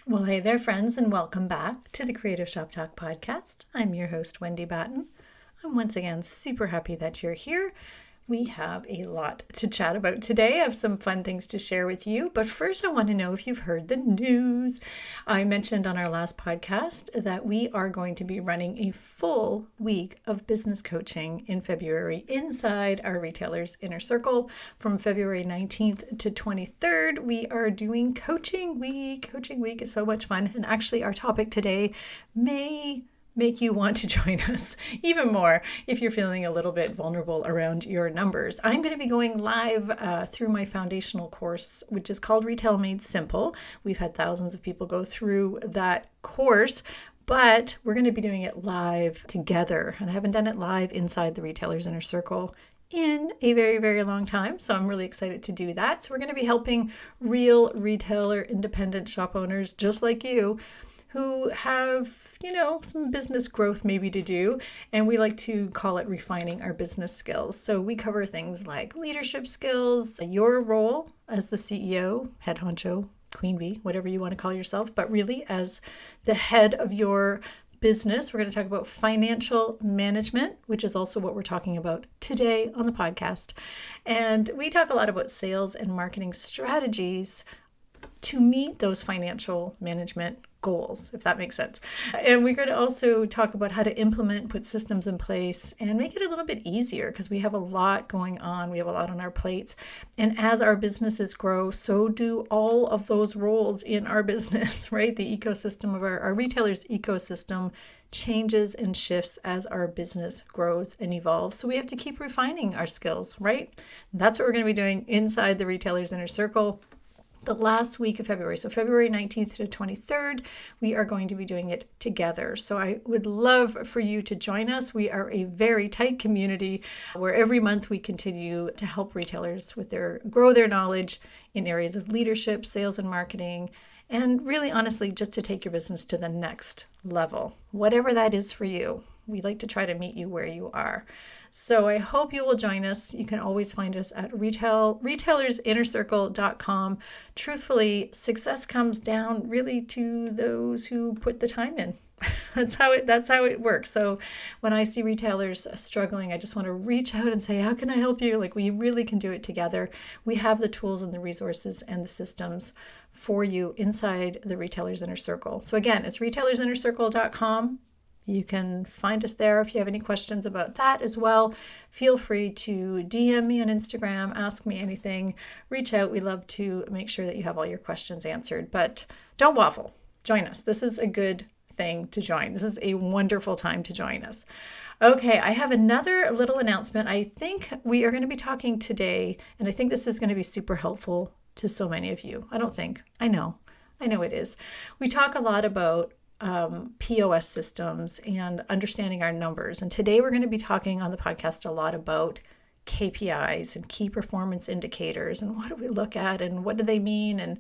Well, hey there, friends, and welcome back to the Creative Shop Talk podcast. I'm your host, Wendy Batten. I'm once again super happy that you're here. We have a lot to chat about today. I have some fun things to share with you. But first, I want to know if you've heard the news. I mentioned on our last podcast that we are going to be running a full week of business coaching in February inside our Retailers Inner Circle. From February 19th to 23rd, we are doing Coaching Week. Coaching Week is so much fun. And actually, our topic today may make you want to join us even more if you're feeling a little bit vulnerable around your numbers. I'm going to be going live through my foundational course, which is called Retail Made Simple. We've had thousands of people go through that course, but we're going to be doing it live together. And I haven't done it live inside the Retailers Inner Circle in a very, very long time. So I'm really excited to do that. So we're going to be helping real retailer independent shop owners just like you who have, some business growth maybe to do. And we like to call it refining our business skills. So we cover things like leadership skills, your role as the CEO, head honcho, queen bee, whatever you want to call yourself, but really as the head of your business. We're going to talk about financial management, which is also what we're talking about today on the podcast. And we talk a lot about sales and marketing strategies to meet those financial management goals, if that makes sense. And we're going to also talk about how to implement, put systems in place, and make it a little bit easier because we have a lot going on. We have a lot on our plates. And as our businesses grow, so do all of those roles in our business, right? The ecosystem of our retailer's ecosystem changes and shifts as our business grows and evolves. So we have to keep refining our skills, right? That's what we're going to be doing inside the Retailers Inner Circle the last week of February. So February 19th to 23rd, we are going to be doing it together. So I would love for you to join us. We are a very tight community where every month we continue to help retailers with grow their knowledge in areas of leadership, sales and marketing, and really honestly, just to take your business to the next level, whatever that is for you. We like to try to meet you where you are. So I hope you will join us. You can always find us at retailersinnercircle.com. Truthfully, success comes down really to those who put the time in. That's how it works. So when I see retailers struggling, I just want to reach out and say, how can I help you? Like, we really can do it together. We have the tools and the resources and the systems for you inside the Retailers Inner Circle. So again, it's retailersinnercircle.com. You can find us there if you have any questions about that as well. Feel free to DM me on Instagram, ask me anything, reach out. We love to make sure that you have all your questions answered, but don't waffle. Join us. This is a good thing to join. This is a wonderful time to join us. Okay, I have another little announcement. I think we are going to be talking today, and I think this is going to be super helpful to so many of you. I know it is. We talk a lot about POS systems and understanding our numbers. And today we're going to be talking on the podcast a lot about KPIs and key performance indicators and what do we look at and what do they mean and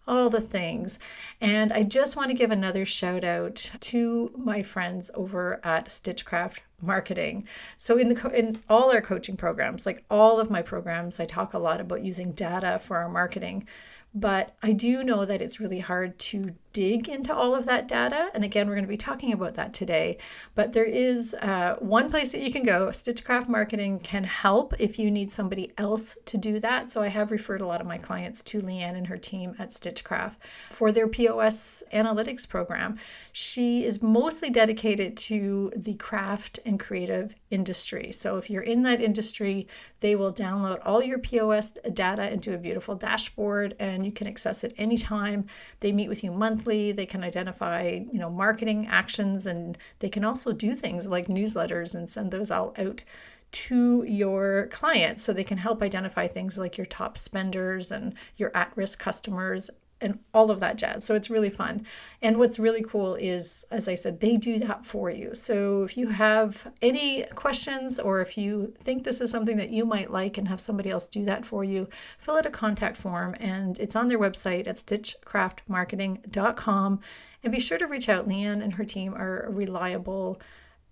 all the things. And I just want to give another shout out to my friends over at Stitchcraft Marketing. So in all our coaching programs, like all of my programs, I talk a lot about using data for our marketing. But I do know that it's really hard to dig into all of that data. And again, we're going to be talking about that today. But there is one place that you can go. Stitchcraft Marketing can help if you need somebody else to do that. So I have referred a lot of my clients to Leanne and her team at Stitchcraft for their POS analytics program. She is mostly dedicated to the craft and creative industry. So if you're in that industry, they will download all your POS data into a beautiful dashboard and you can access it anytime. They meet with you monthly. They can identify, marketing actions, and they can also do things like newsletters and send those all out to your clients. So they can help identify things like your top spenders and your at-risk customers and all of that jazz. So it's really fun. And what's really cool is, as I said, they do that for you. So if you have any questions or if you think this is something that you might like and have somebody else do that for you, fill out a contact form and it's on their website at stitchcraftmarketing.com. And be sure to reach out. Leanne and her team are reliable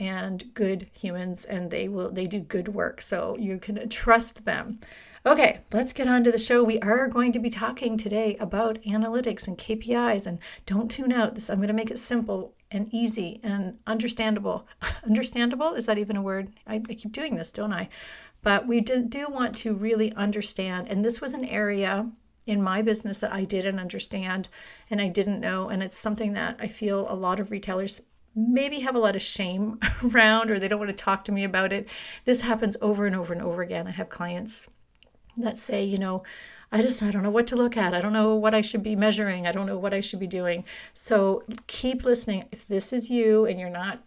and good humans and they do good work. So you can trust them. Okay, let's get on to the show. We are going to be talking today about analytics and KPIs, and don't tune out. I'm going to make it simple and easy and understandable. Understandable? Is that even a word? I keep doing this, don't I? But we do want to really understand, and this was an area in my business that I didn't understand and I didn't know, and it's something that I feel a lot of retailers maybe have a lot of shame around, or they don't want to talk to me about it. This happens over and over and over again. I have clients that say, I don't know what to look at. I don't know what I should be measuring. I don't know what I should be doing. So keep listening. If this is you and you're not,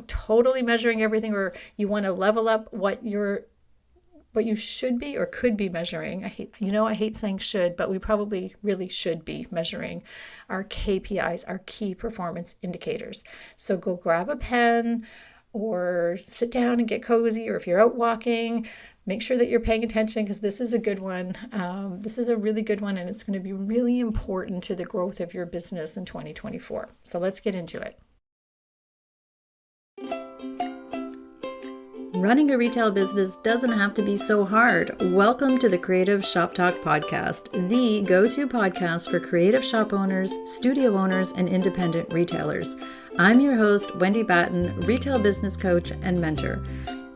totally measuring everything, or you want to level up what you should be or could be measuring. I hate saying should, but we probably really should be measuring our KPIs, our key performance indicators. So go grab a pen or sit down and get cozy, or if you're out walking, make sure that you're paying attention, because this is a good one. This is a really good one, and it's going to be really important to the growth of your business in 2024. So let's get into it. Running a retail business doesn't have to be so hard. Welcome to the Creative Shop Talk podcast, the go-to podcast for creative shop owners, studio owners, and independent retailers. I'm your host, Wendy Batten, retail business coach and mentor.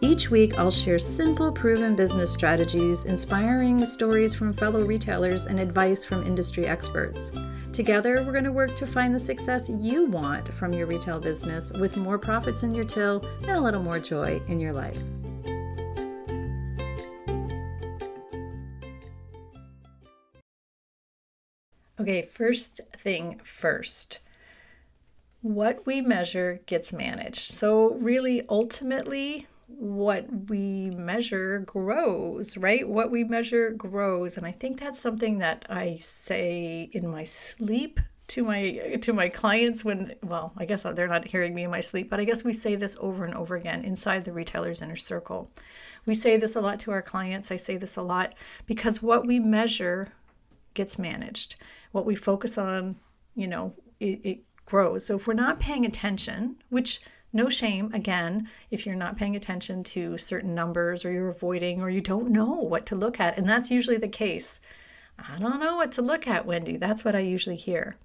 Each week, I'll share simple, proven business strategies, inspiring stories from fellow retailers, and advice from industry experts. Together, we're going to work to find the success you want from your retail business, with more profits in your till and a little more joy in your life. Okay, first thing first. What we measure gets managed. So really, ultimately, what we measure grows, right? What we measure grows. And I think that's something that I say in my sleep to my clients I guess they're not hearing me in my sleep, but I guess we say this over and over again inside the retailer's inner circle. We say this a lot to our clients. I say this a lot because what we measure gets managed. What we focus on, it grows. So if we're not paying attention, which no shame, again, if you're not paying attention to certain numbers, or you're avoiding, or you don't know what to look at. And that's usually the case. I don't know what to look at, Wendy. That's what I usually hear.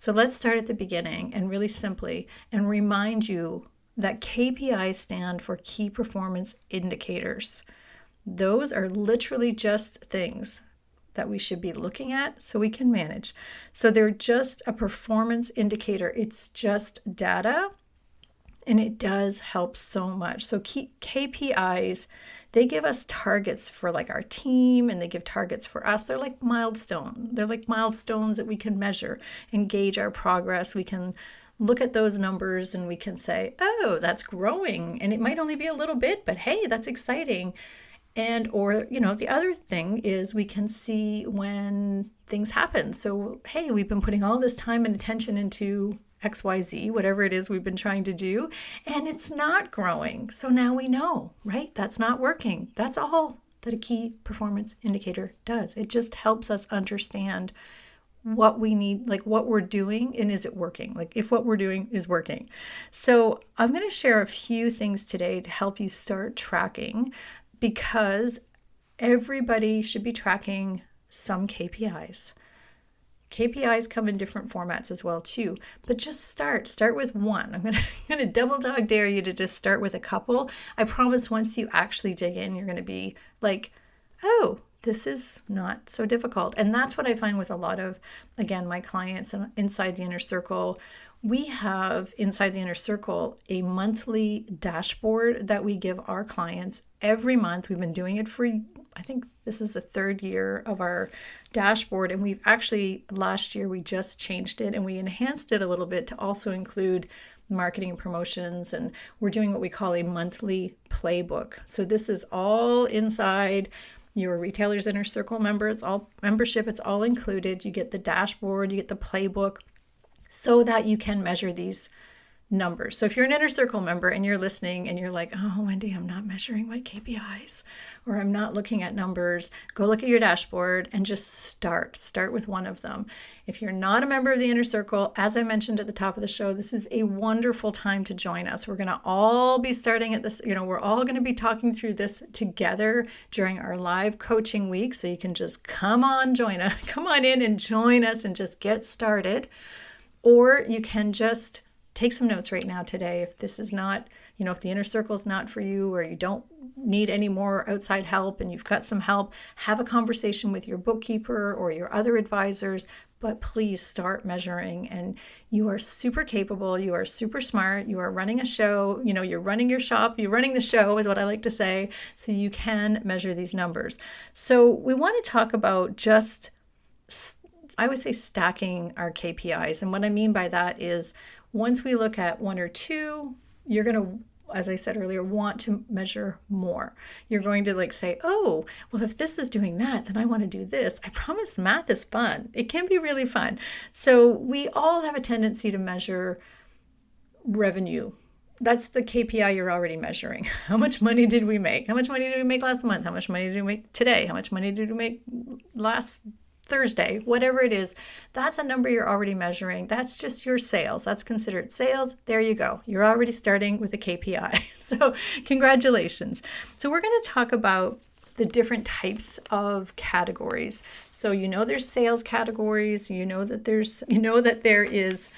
So let's start at the beginning and really simply and remind you that KPIs stand for key performance indicators. Those are literally just things that we should be looking at so we can manage. So they're just a performance indicator. It's just data. And it does help so much. So KPIs, they give us targets for like our team, and they give targets for us. They're like milestones. They're like milestones that we can measure and gauge our progress. We can look at those numbers and we can say, oh, that's growing. And it might only be a little bit, but hey, that's exciting. Or the other thing is we can see when things happen. So, hey, we've been putting all this time and attention into XYZ, whatever it is we've been trying to do, and it's not growing. So now we know, right? That's not working. That's all that a key performance indicator does. It just helps us understand what we need, like what we're doing, and is it working? Like if what we're doing is working. So I'm going to share a few things today to help you start tracking, because everybody should be tracking some KPIs. KPIs come in different formats as well too, but just start with one. I'm going to double dog dare you to just start with a couple. I promise once you actually dig in, you're going to be like, oh, this is not so difficult. And that's what I find with a lot of, again, my clients inside the inner circle. We have inside the inner circle a monthly dashboard that we give our clients every month. We've been doing it for, I think this is the third year of our dashboard. And we've actually, last year, we just changed it and we enhanced it a little bit to also include marketing and promotions. And we're doing what we call a monthly playbook. So this is all inside your retailer's inner circle member. It's all membership. It's all included. You get the dashboard, you get the playbook, so that you can measure these numbers. So if you're an Inner Circle member and you're listening and you're like, oh, Wendy, I'm not measuring my KPIs, or I'm not looking at numbers, go look at your dashboard and just start with one of them. If you're not a member of the Inner Circle, as I mentioned at the top of the show, this is a wonderful time to join us. We're going to all be starting at this, we're all going to be talking through this together during our live coaching week. So you can just come on in and join us and just get started. Or you can just take some notes right now today. If this is not, if the Inner Circle is not for you, or you don't need any more outside help and you've got some help, have a conversation with your bookkeeper or your other advisors, but please start measuring. And you are super capable. You are super smart. You are running a show. You're running your shop. You're running the show is what I like to say. So you can measure these numbers. So we want to talk about just, I would say, stacking our KPIs. And what I mean by that is, once we look at one or two, you're going to, as I said earlier, want to measure more. You're going to say, oh, well, if this is doing that, then I want to do this. I promise math is fun. It can be really fun. So we all have a tendency to measure revenue. That's the KPI you're already measuring. How much money did we make? How much money did we make last month? How much money did we make today? How much money did we make last Thursday, whatever it is, that's a number you're already measuring. That's just your sales. That's considered sales. There you go. You're already starting with a KPI. So congratulations. So we're going to talk about the different types of categories. So there's sales categories. That there is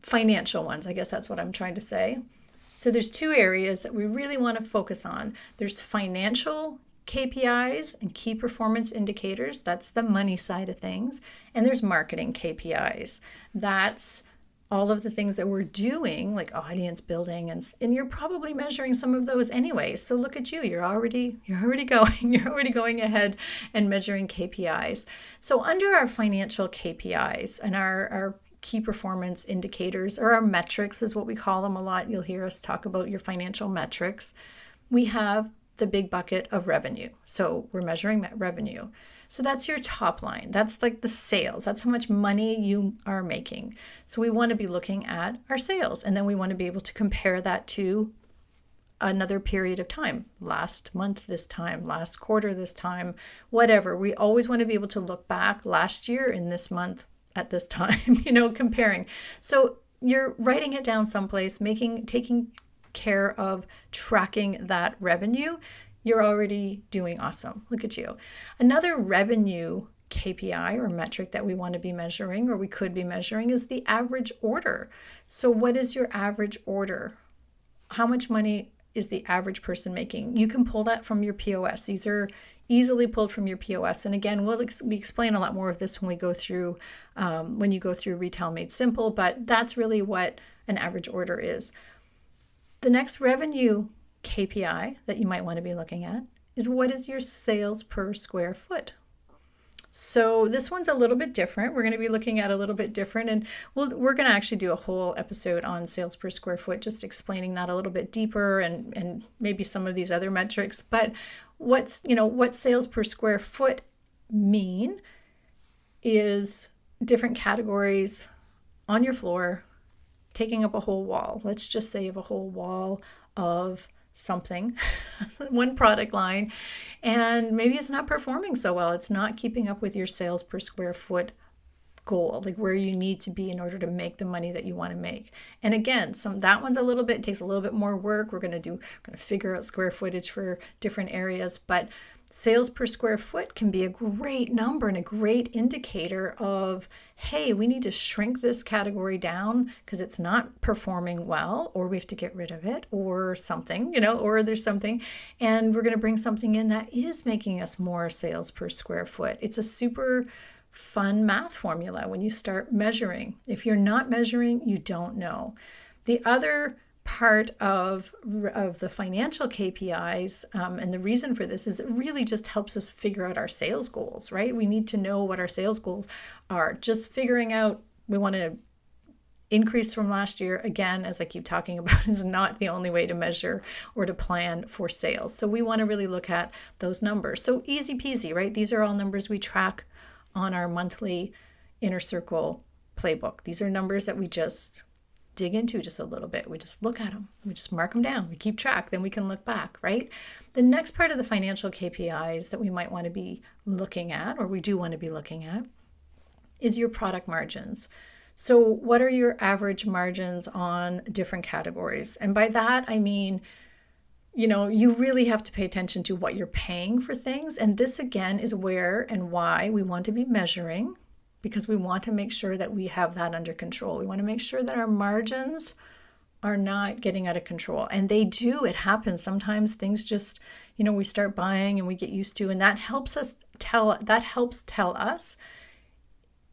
financial ones. I guess that's what I'm trying to say. So there's two areas that we really want to focus on. There's financial KPIs and key performance indicators. That's the money side of things. And there's marketing KPIs. That's all of the things that we're doing, like audience building, and you're probably measuring some of those anyway. So look at you. You're already going ahead and measuring KPIs. So under our financial KPIs and our key performance indicators, or our metrics is what we call them a lot. You'll hear us talk about your financial metrics. We have the big bucket of revenue. So we're measuring that revenue. So that's your top line. That's like the sales. That's how much money you are making. So we want to be looking at our sales, and then we want to be able to compare that to another period of time, last month this time, last quarter this time, whatever. We always want to be able to look back last year in this month at this time, comparing. So you're writing it down someplace, taking care of tracking that revenue. You're already doing awesome. Look at you. Another revenue KPI or metric that we want to be measuring, or we could be measuring, is the average order. So what is your average order? How much money is the average person making? You can pull that from your POS. These are easily pulled from your POS. And again, we explain a lot more of this when you go through Retail Made Simple, but that's really what an average order is. The next revenue KPI that you might want to be looking at is, what is your sales per square foot? So this one's a little bit different. We're going to be looking at a little bit different, and we're going to actually do a whole episode on sales per square foot, just explaining that a little bit deeper, and maybe some of these other metrics. But what sales per square foot mean is different categories on your floor taking up a whole wall. Let's just say you have a whole wall of something, one product line, and maybe it's not performing so well. It's not keeping up with your sales per square foot goal, like where you need to be in order to make the money that you want to make. And again, that one's takes a little bit more work. We're going to figure out square footage for different areas, but sales per square foot can be a great number and a great indicator of, hey, we need to shrink this category down because it's not performing well, or we have to get rid of it, or something, or there's something, and we're going to bring something in that is making us more sales per square foot. It's a super fun math formula when you start measuring. If you're not measuring, you don't know. The other part of the financial KPIs, and the reason for this is it really just helps us figure out our sales goals, right? We need to know what our sales goals are. Just figuring out we want to increase from last year, again, as I keep talking about, is not the only way to measure or to plan for sales. So we want to really look at those numbers. So easy peasy, right? These are all numbers we track on our monthly Inner Circle playbook. These are numbers that we just dig into just a little bit. We just look at them. We just mark them down. We keep track. Then we can look back, right? The next part of the financial KPIs that we might want to be looking at, or we do want to be looking at, is your product margins. So what are your average margins on different categories? And by that, I mean, you really have to pay attention to what you're paying for things. And this, again, is where and why we want to be measuring, because we want to make sure that we have that under control. We want to make sure that our margins are not getting out of control. And they do. It happens. Sometimes things just, we start buying and we get used to, and that helps tell us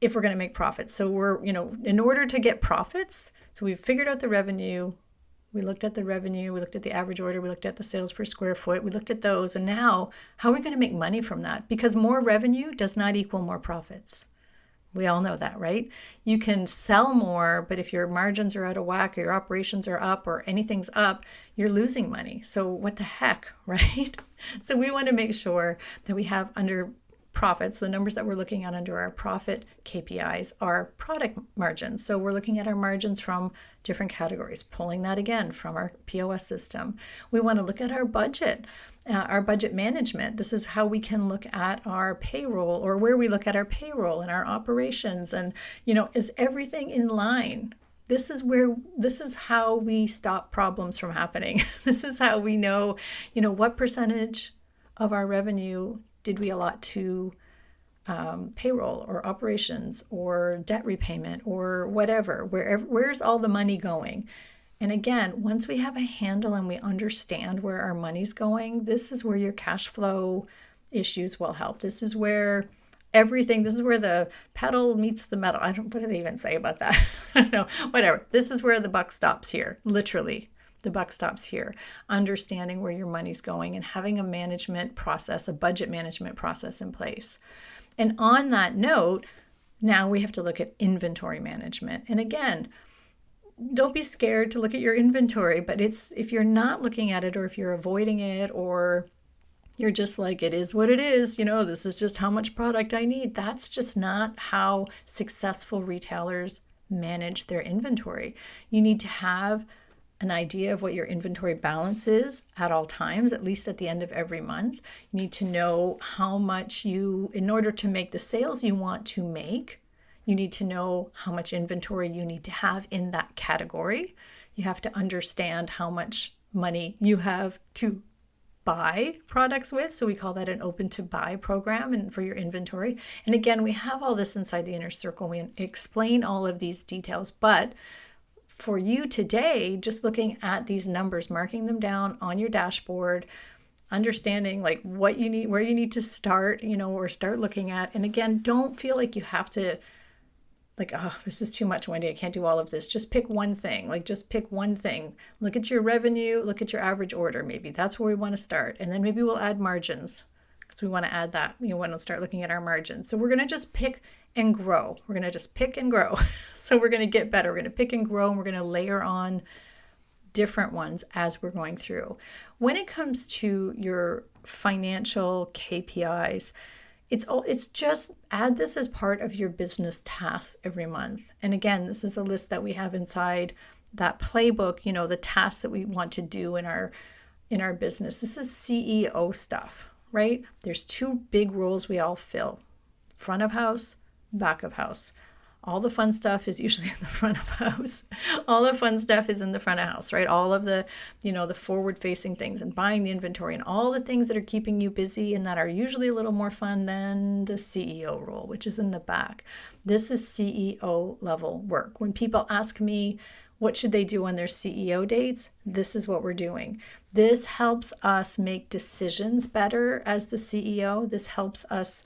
if we're going to make profits. So we're, in order to get profits, so we've figured out the revenue. We looked at the revenue, we looked at the average order, we looked at the sales per square foot, we looked at those. And now, how are we going to make money from that? Because more revenue does not equal more profits. We all know that, right? You can sell more, but if your margins are out of whack, or your operations are up, or anything's up, you're losing money. So what the heck, right? So we want to make sure that we have under profits, the numbers that we're looking at under our profit KPIs are product margins. So we're looking at our margins from different categories, pulling that again from our POS system. We want to look at our budget management. This is how we can look at our payroll, or where we look at our payroll and our operations. And, is everything in line? This is how we stop problems from happening. This is how we know, what percentage of our revenue did we allot to payroll or operations or debt repayment or whatever? Where's all the money going? And again, once we have a handle and we understand where our money's going, this is where your cash flow issues will help. This is where this is where the pedal meets the metal. What do they even say about that? I don't know, whatever. This is where the buck stops here, literally. The buck stops here. Understanding where your money's going and having a management process, a budget management process in place. And on that note, now we have to look at inventory management. And again, don't be scared to look at your inventory, but if you're not looking at it, or if you're avoiding it, or you're just like, it is what it is, this is just how much product I need. That's just not how successful retailers manage their inventory. You need to have an idea of what your inventory balance is at all times, at least at the end of every month. You need to know how much in order to make the sales you want to make, you need to know how much inventory you need to have in that category. You have to understand how much money you have to buy products with. So we call that an open to buy program, and for your inventory. And again, we have all this inside the inner circle. We explain all of these details, but for you today, just looking at these numbers, marking them down on your dashboard, understanding like what you need, where you need to start, or start looking at. And again, don't feel like you have to this is too much, Wendy, I can't do all of this. Just pick one thing, just pick one thing. Look at your revenue, look at your average order. Maybe that's where we want to start. And then maybe we'll add margins, because we want to add that, when we'll start looking at our margins. So we're going to just pick and grow. We're going to just pick and grow. So we're going to get better. We're going to pick and grow, and we're going to layer on different ones as we're going through. When it comes to your financial KPIs, it's just add this as part of your business tasks every month. And again, this is a list that we have inside that playbook, the tasks that we want to do in our business. This is CEO stuff, right? There's two big roles we all fill: front of house, back of house. All the fun stuff is usually in the front of house. All the fun stuff is in the front of house, right? All of the, the forward-facing things and buying the inventory and all the things that are keeping you busy and that are usually a little more fun than the CEO role, which is in the back. This is CEO level work. When people ask me, what should they do on their CEO dates? This is what we're doing. This helps us make decisions better as the CEO. This helps us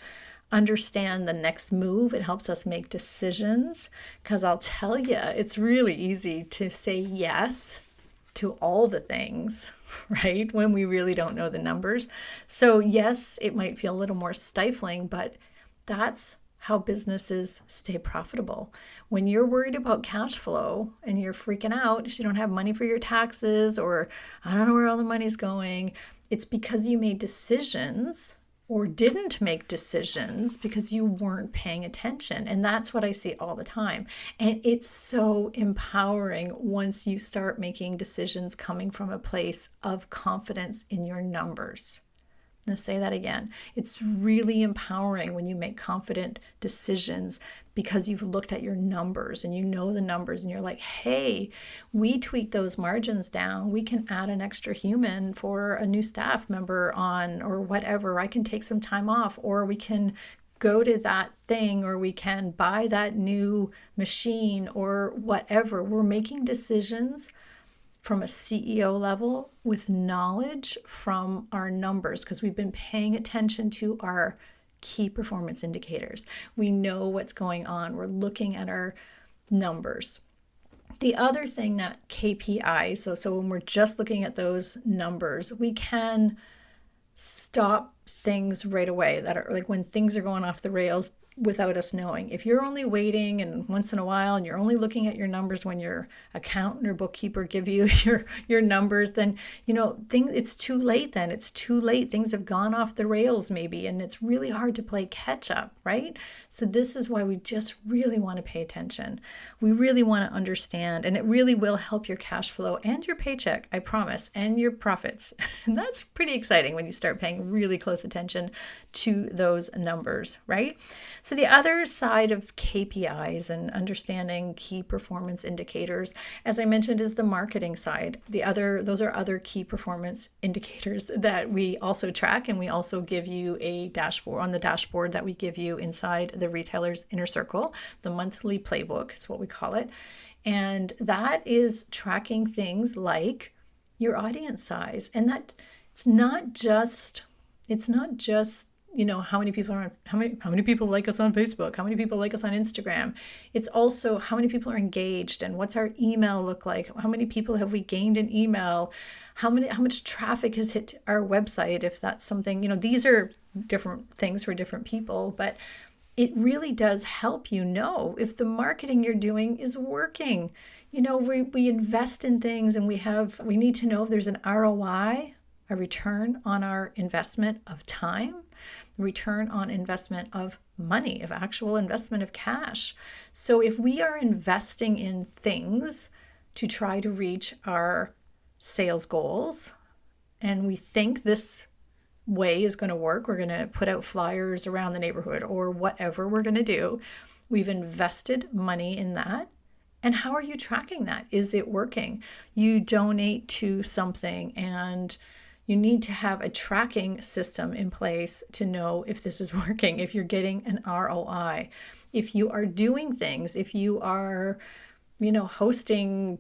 understand the next move. It helps us make decisions, because I'll tell you, it's really easy to say yes to all the things, right? When we really don't know the numbers. So yes, it might feel a little more stifling, but that's how businesses stay profitable. When you're worried about cash flow and you're freaking out, you don't have money for your taxes, or I don't know where all the money's going, it's because you made decisions or didn't make decisions because you weren't paying attention. And that's what I see all the time. And it's so empowering once you start making decisions coming from a place of confidence in your numbers. I'm going to say that again. It's really empowering when you make confident decisions because you've looked at your numbers and you know the numbers and you're like, hey, we tweak those margins down. We can add an extra human for a new staff member on or whatever. I can take some time off, or we can go to that thing, or we can buy that new machine or whatever. We're making decisions from a CEO level with knowledge from our numbers because we've been paying attention to our key performance indicators. We know what's going on. We're looking at our numbers. The other thing that KPIs, so when we're just looking at those numbers, we can stop things right away that are like when things are going off the rails without us knowing. If you're only waiting and once in a while and you're only looking at your numbers when your accountant or bookkeeper give you your numbers, then it's too late then. It's too late. Things have gone off the rails maybe, and it's really hard to play catch up, right? So this is why we just really want to pay attention. We really want to understand, and it really will help your cash flow and your paycheck, I promise, and your profits. And that's pretty exciting when you start paying really close attention to those numbers, right? So the other side of KPIs and understanding key performance indicators, as I mentioned, is the marketing side. Those are other key performance indicators that we also track, and we also give you a dashboard on the dashboard that we give you inside the Retailer's Inner Circle. The monthly playbook is what we call it. And that is tracking things like your audience size. And that it's not just how many people are how many people like us on Facebook, how many people like us on Instagram. It's also how many people are engaged and what's our email look like? How many people have we gained in email? How much traffic has hit our website, if that's something, these are different things for different people, but it really does help if the marketing you're doing is working. We invest in things and we need to know if there's an ROI, a return on our investment of time, return on investment of money, of actual investment of cash. So if we are investing in things to try to reach our sales goals, and we think this way is going to work, we're going to put out flyers around the neighborhood or whatever we're going to do, we've invested money in that. And how are you tracking that? Is it working? You donate to something and you need to have a tracking system in place to know if this is working, if you're getting an ROI, if you are doing things, if you are, hosting,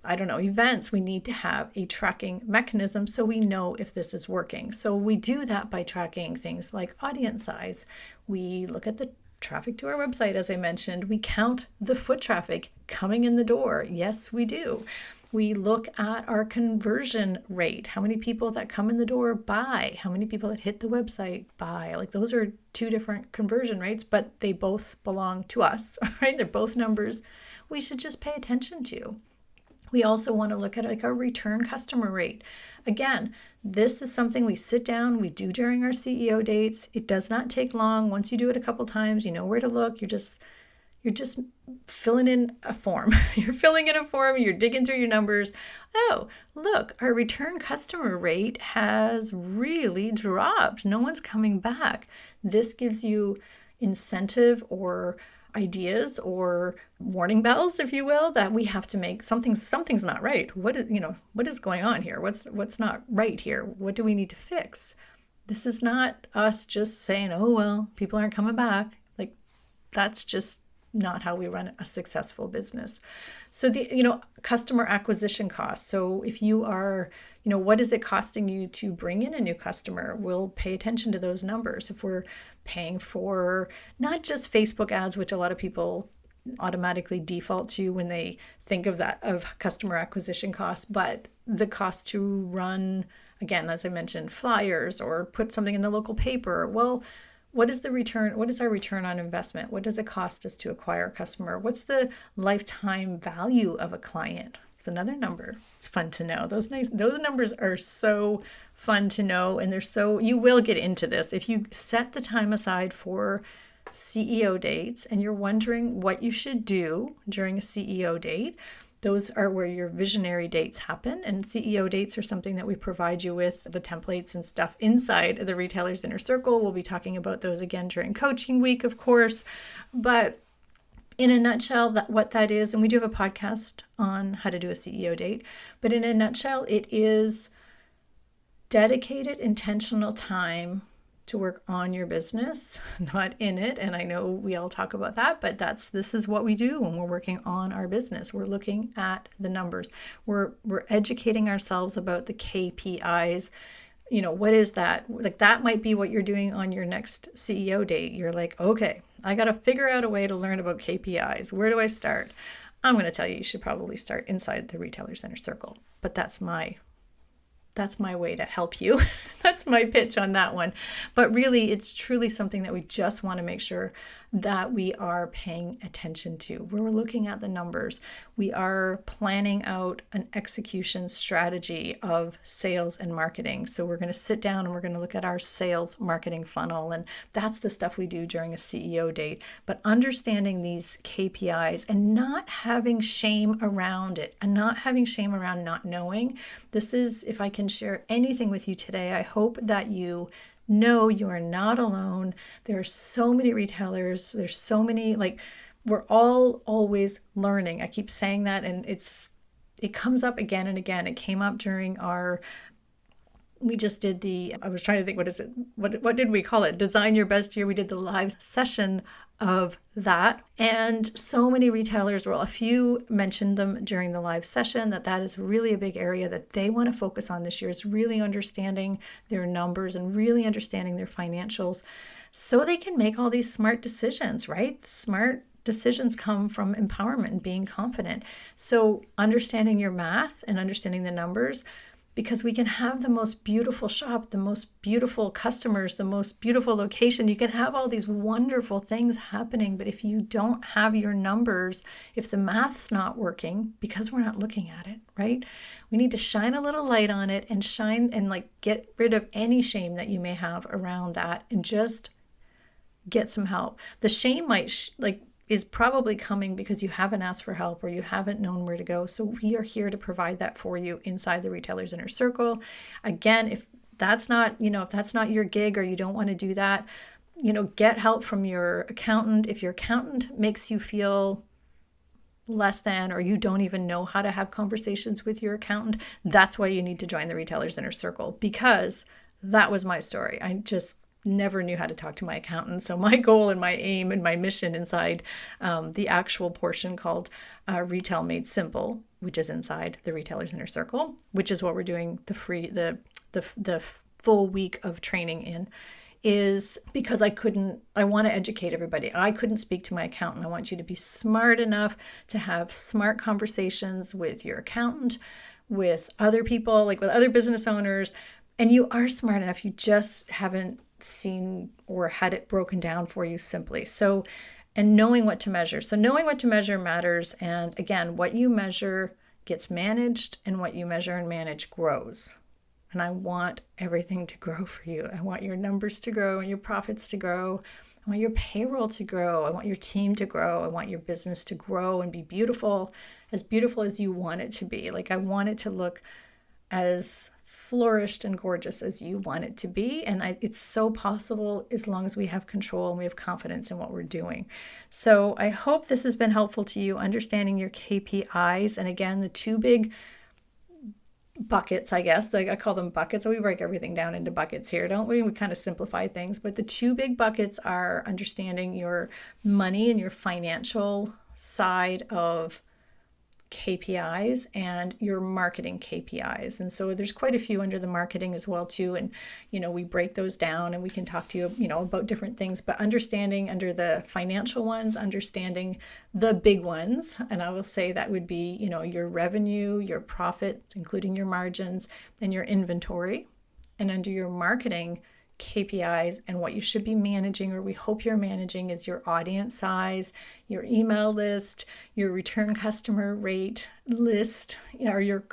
events, we need to have a tracking mechanism so we know if this is working. So we do that by tracking things like audience size. We look at the traffic to our website, as I mentioned. We count the foot traffic coming in the door. Yes, we do. We look at our conversion rate. How many people that come in the door buy? How many people that hit the website buy? Like those are two different conversion rates, but they both belong to us, right? They're both numbers we should just pay attention to. We also want to look at our return customer rate. Again, this is something we sit down, we do during our CEO dates. It does not take long. Once you do it a couple times, you know where to look. You're just filling in a form. You're filling in a form, you're digging through your numbers. Oh, look, our return customer rate has really dropped. No one's coming back. This gives you incentive or ideas or warning bells, if you will, that we have to make something's not right. What is going on here? What's not right here? What do we need to fix? This is not us just saying, oh, well, people aren't coming back. Like that's just not how we run a successful business. So the, customer acquisition costs. So if you are, what is it costing you to bring in a new customer? We'll pay attention to those numbers. If we're paying for not just Facebook ads, which a lot of people automatically default to when they think of that, of customer acquisition costs, but the cost to run, again, as I mentioned, flyers or put something in the local paper. Well, what is the return? What is our return on investment? What does it cost us to acquire a customer? What's the lifetime value of a client? It's another number. It's fun to know. Those numbers are so fun to know. And you will get into this. If you set the time aside for CEO dates and you're wondering what you should do during a CEO date, those are where your visionary dates happen. And CEO dates are something that we provide you with, the templates and stuff inside the Retailer's Inner Circle. We'll be talking about those again during coaching week, of course. But in a nutshell, what that is, and we do have a podcast on how to do a CEO date, but in a nutshell, it is dedicated, intentional time to work on your business, not in it. And I know we all talk about that, but this is what we do when we're working on our business. We're looking at the numbers. We're educating ourselves about the KPIs. What is that? Like, that might be what you're doing on your next CEO date. You're like, okay, I got to figure out a way to learn about KPIs. Where do I start? I'm going to tell you should probably start inside the Retailer's Inner Circle, but that's my way to help you. That's my pitch on that one. But really, it's truly something that we just want to make sure that we are paying attention to. We're looking at the numbers. We are planning out an execution strategy of sales and marketing. So we're going to sit down and we're going to look at our sales marketing funnel. And that's the stuff we do during a CEO date. But understanding these KPIs and not having shame around it, and not having shame around not knowing. This is, if I can share anything with you today, I hope that you know you are not alone. There are so many retailers. There's so many, we're all always learning. I keep saying that, and it comes up again and again. It came up during we just did I was trying to think, what did we call it? Design Your Best Year. We did the live session of that. And so many retailers, well, a few mentioned them during the live session, that is really a big area that they want to focus on this year, is really understanding their numbers and really understanding their financials so they can make all these smart decisions, right? Smart decisions come from empowerment and being confident. So understanding your math and understanding the numbers, because we can have the most beautiful shop, the most beautiful customers, the most beautiful location. You can have all these wonderful things happening, but if you don't have your numbers, if the math's not working, because we're not looking at it, right? We need to shine a little light on it and get rid of any shame that you may have around that and just get some help. The shame is probably coming because you haven't asked for help or you haven't known where to go. So we are here to provide that for you inside the Retailer's Inner Circle. Again, if that's not your gig or you don't want to do that, get help from your accountant. If your accountant makes you feel less than, or you don't even know how to have conversations with your accountant, that's why you need to join the Retailer's Inner Circle, because that was my story. I just never knew how to talk to my accountant. So my goal and my aim and my mission inside the actual portion called Retail Made Simple, which is inside the Retailer's Inner Circle, which is what we're doing the full week of training in, is because I want to educate everybody. I couldn't speak to my accountant. I want you to be smart enough to have smart conversations with your accountant, with other people, with other business owners. And you are smart enough. You just haven't seen or had it broken down for you simply. So, and knowing what to measure. So knowing what to measure matters. And again, what you measure gets managed, and what you measure and manage grows. And I want everything to grow for you. I want your numbers to grow and your profits to grow. I want your payroll to grow. I want your team to grow. I want your business to grow and be beautiful as you want it to be. I want it to look as flourished and gorgeous as you want it to be. And it's so possible as long as we have control and we have confidence in what we're doing. So I hope this has been helpful to you, understanding your KPIs. And again, the two big buckets, I guess, I call them buckets. So we break everything down into buckets here, don't we? We kind of simplify things. But the two big buckets are understanding your money and your financial side of KPIs and your marketing KPIs. And so there's quite a few under the marketing as well too. And, we break those down and we can talk to you, about different things, but understanding under the financial ones, understanding the big ones. And I will say that would be, your revenue, your profit, including your margins and your inventory. And under your marketing KPIs and what you should be managing, or we hope you're managing, is your audience size, your email list, your return customer rate list, or your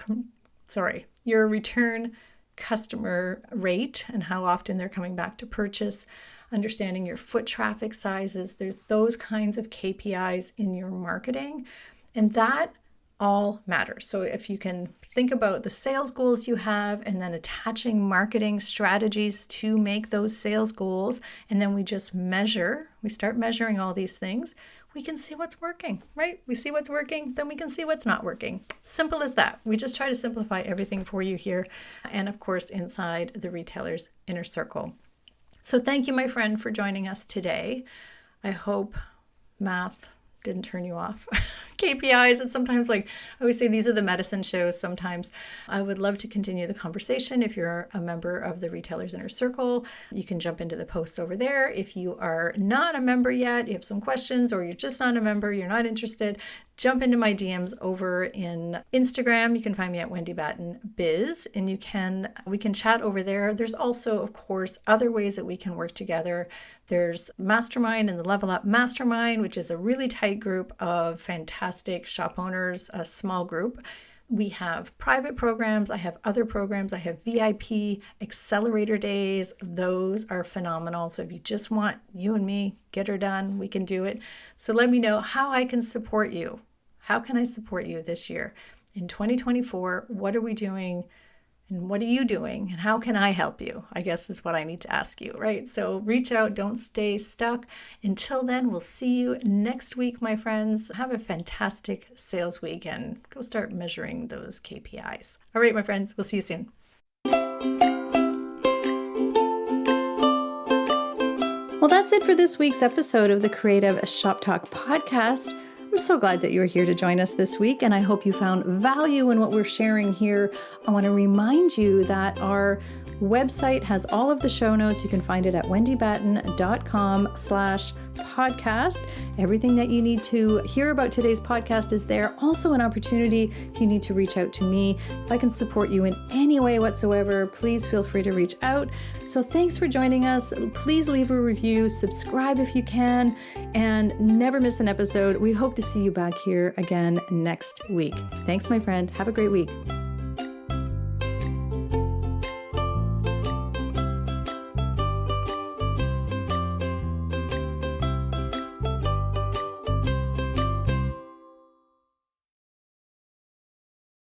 return customer rate and how often they're coming back to purchase, understanding your foot traffic sizes. There's those kinds of KPIs in your marketing, and that all matters. So if you can think about the sales goals you have and then attaching marketing strategies to make those sales goals, and then we start measuring all these things, we can see what's working, right? We see what's working, then we can see what's not working. Simple as that. We just try to simplify everything for you here. And of course, inside the retailer's inner circle. So thank you, my friend, for joining us today. I hope math didn't turn you off. KPIs, and sometimes, like I always say, these are the medicine shows sometimes. I would love to continue the conversation. If you're a member of the Retailer's Inner Circle, you can jump into the posts over there. If you are not a member yet, you have some questions, or you're just not a member, you're not interested, jump into my DMs over in Instagram. You can find me at Wendy Batten Biz, and we can chat over there. There's also, of course, other ways that we can work together. There's Mastermind and the Level Up Mastermind, which is a really tight group of fantastic shop owners, a small group. We have private programs. I have other programs. I have VIP accelerator days. Those are phenomenal. So if you just want you and me, get her done, we can do it. So let me know how I can support you. How can I support you this year? In 2024, what are we doing? And what are you doing? And how can I help you? I guess is what I need to ask you, right? So reach out. Don't stay stuck. Until then, we'll see you next week, my friends. Have a fantastic sales week and go start measuring those KPIs. All right, my friends, we'll see you soon. Well, that's it for this week's episode of the Creative Shop Talk podcast. I'm so glad that you're here to join us this week, and I hope you found value in what we're sharing here. I want to remind you that our website has all of the show notes. You can find it at wendybatten.com/podcast. Everything that you need to hear about today's podcast is there. Also an opportunity if you need to reach out to me. If I can support you in any way whatsoever, please feel free to reach out. So thanks for joining us. Please leave a review, subscribe if you can, and never miss an episode. We hope to see you back here again next week. Thanks, my friend. Have a great week.